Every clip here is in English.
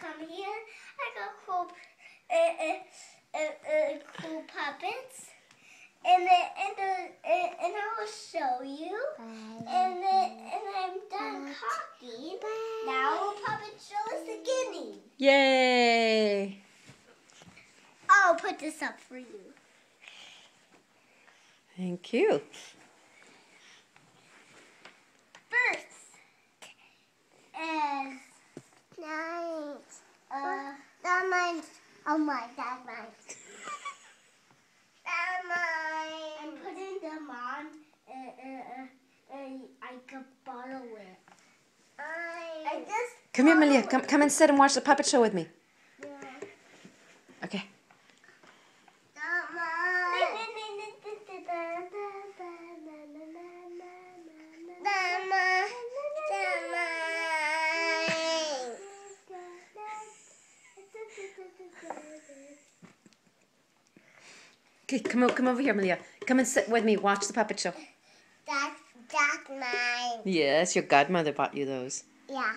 come here. I got cool, cool puppets, and I will show you. And I'm done talking. Now puppet show us the guinea. Yay! I'll put this up for you. Thank you. First is nice. That mine's. Oh my, that mine's. That mine. I'm putting them on. I could bottle it. I just. Come here, Malia. Come and sit and watch the puppet show with me. Yeah. Okay. That mine. Okay, come over here, Malia. Come and sit with me. Watch the puppet show. That's mine. Yes, your godmother bought you those. Yeah.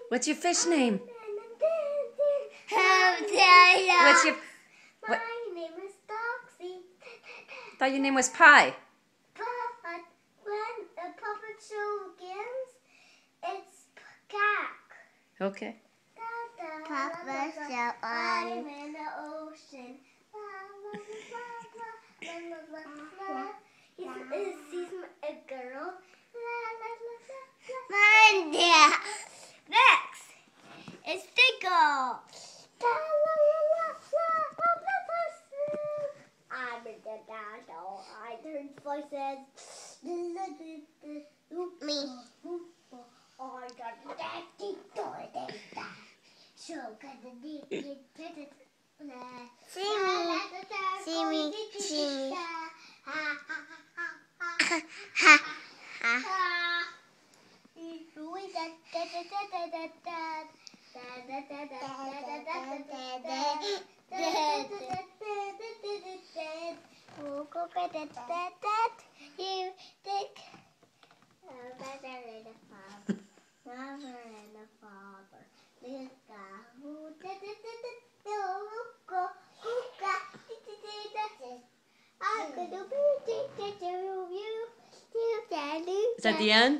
What's your fish name? What's your? My name is Doxy. Thought your name was Pie. But when the puppet show begins, it's Peacock. Okay. Puppet show on. I'm in the ocean. He's a girl. Mine, yeah. Next is Tickle. I'm in the dino. I turn voices. Me. I got daddy toy. So see me. Ha ha ha. You think mother and a father, mother and a father. Is that the end?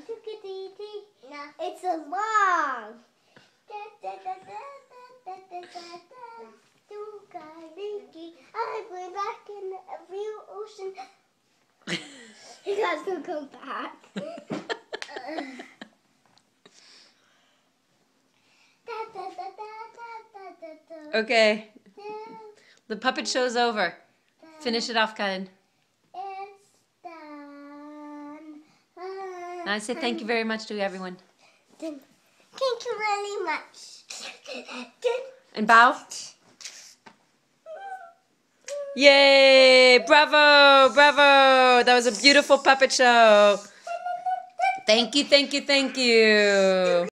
No, it's a long. I'm going back in the real ocean. He has to come back. Okay. The puppet show's over. Finish it off, Karen. It's done. And I say thank you very much to everyone. Thank you really much. And bow. Yay! Bravo! Bravo! That was a beautiful puppet show. Thank you, thank you, thank you.